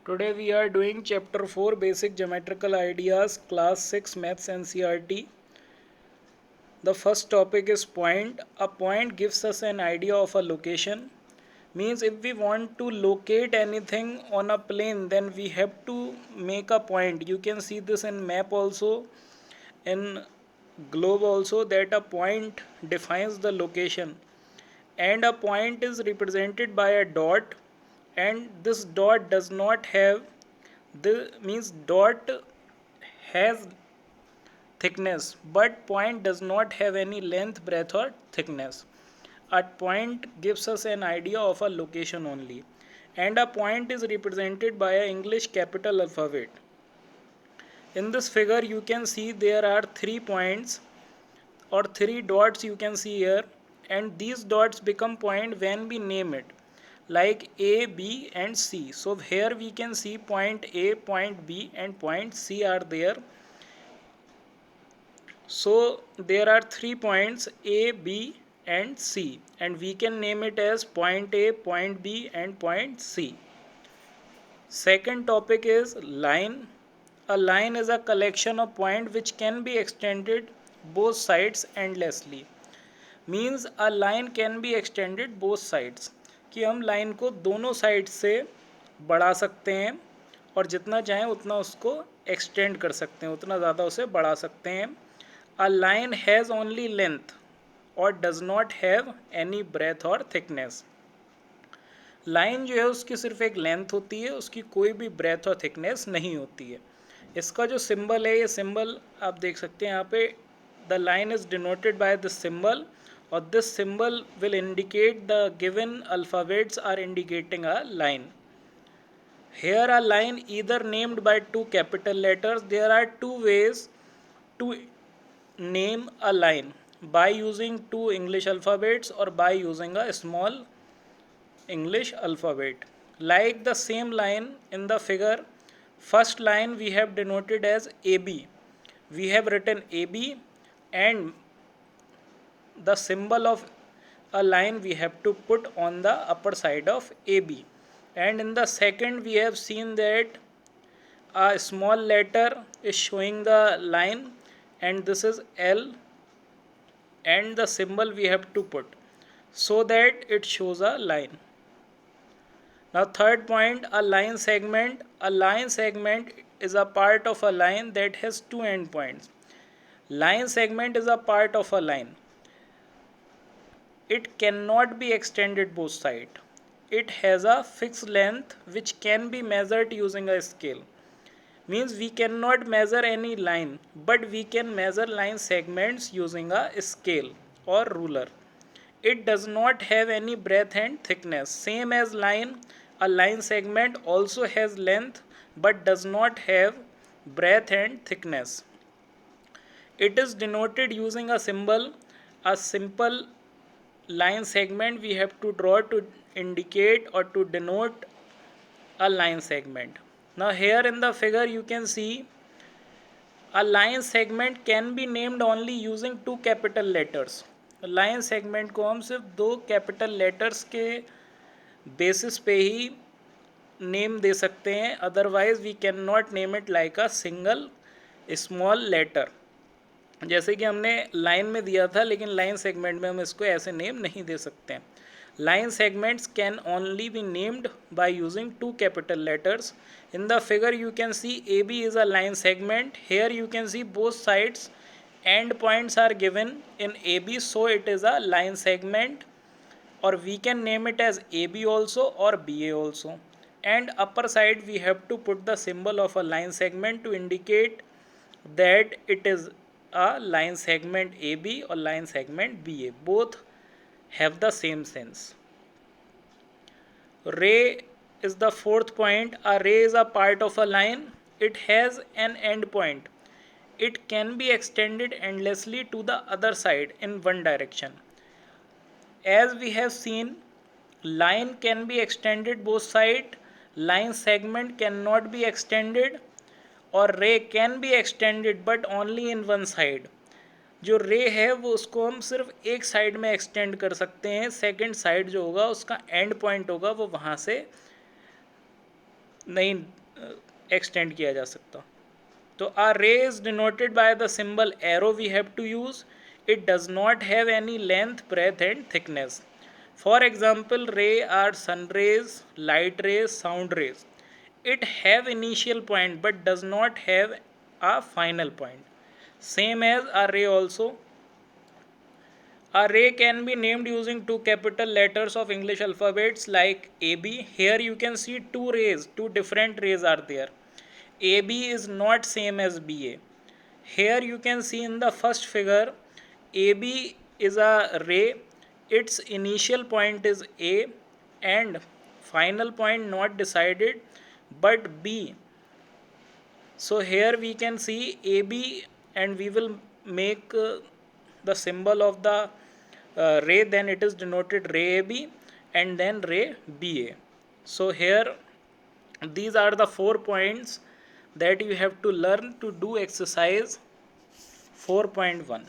Today we are doing chapter 4 basic geometrical ideas class 6 maths NCERT. The first topic is point. A point gives us an idea of a location. Means if we want to locate anything on a plane, then we have to make a point. You can see this in map also, in globe also, that a point defines the location, and a point is represented by a dot, and this dot does not have the means dot has thickness, but point does not have any length, breadth or thickness. A point gives us an idea of a location only, and a point is represented by a English capital alphabet. In this figure you can see there are 3 points or 3 dots you can see here, and these dots become point when we name it, like A, B and C. So here we can see point A, point B and point C are there. So there are 3 points A, B and C, and we can name it as point A, point B and point C. Second topic is line. A line is a collection of points which can be extended both sides endlessly. Means a line can be extended both sides, कि हम line को दोनों side से बढ़ा सकते हैं और जितना चाहें उतना उसको एक्सटेंड कर सकते हैं, उतना ज़्यादा उसे बढ़ा सकते हैं. A line has only length और does not have any breadth और थिकनेस. लाइन जो है उसकी सिर्फ एक लेंथ होती है, उसकी कोई भी ब्रेथ और थिकनेस नहीं होती है. इसका जो सिंबल है, ये सिंबल आप देख सकते हैं यहाँ पे, the line is denoted by this symbol, or this symbol will indicate the given alphabets are indicating a line. Here a line either named by 2 capital letters. There are 2 ways to name a line, by using 2 English alphabets or by using a small English alphabet. Like the same line in the figure, first line we have denoted as AB. We have written AB, and the symbol of a line we have to put on the upper side of AB. And in the second we have seen that a small letter is showing the line, and this is L, and the symbol we have to put so that it shows a line. Now third point, a line segment. A line segment is a part of a line that has 2 endpoints. Line segment is a part of a line. It cannot be extended both sides. It has a fixed length which can be measured using a scale. Means we cannot measure any line, but we can measure line segments using a scale or ruler. It does not have any breadth and thickness. Same as line, a line segment also has length but does not have breadth and thickness. It is denoted using a symbol. A simple line segment we have to draw to indicate or to denote a line segment. Now here in the figure you can see a line segment can be named only using 2 capital letters. Line segment को हम सिर्फ 2 capital letters के basis पे ही name दे सकते हैं, otherwise we can not name it like a single small letter, जैसे कि हमने लाइन में दिया था, लेकिन लाइन सेगमेंट में हम इसको ऐसे नेम नहीं दे सकते हैं. Line segments can only be named by using 2 capital letters. In the figure you can see AB is a line segment. Here you can see both sides end points are given in AB, so it is a line segment, or we can name it as AB also or BA also. And upper side we have to put the symbol of a line segment to indicate that it is a line segment AB or line segment BA. Both have the same sense. Ray is the fourth point. A ray is a part of a line. It has an end point. It can be extended endlessly to the other side in one direction. As we have seen, line can be extended both sides, line segment cannot be extended, और रे can be extended but only in one side. जो रे है वो उसको हम सिर्फ एक साइड में एक्सटेंड कर सकते हैं, सेकंड साइड जो होगा उसका एंड पॉइंट होगा वो वहाँ से नहीं एक्सटेंड किया जा सकता. So a ray is denoted by the symbol arrow we have to use. It does not have any length, breadth and thickness. For example, ray are sun rays, light rays, sound rays. It have initial point but does not have a final point. Same as a ray also. A ray can be named using two capital letters of English alphabets like AB. Here you can see two rays, two different rays are there. AB is not same as BA. Here you can see in the first figure, AB is a ray, its initial point is A and final point not decided but B. So here we can see AB and we will make the symbol of the ray, then it is denoted ray AB and then ray BA. So here these are the 4 points that you have to learn to do exercise 4.1.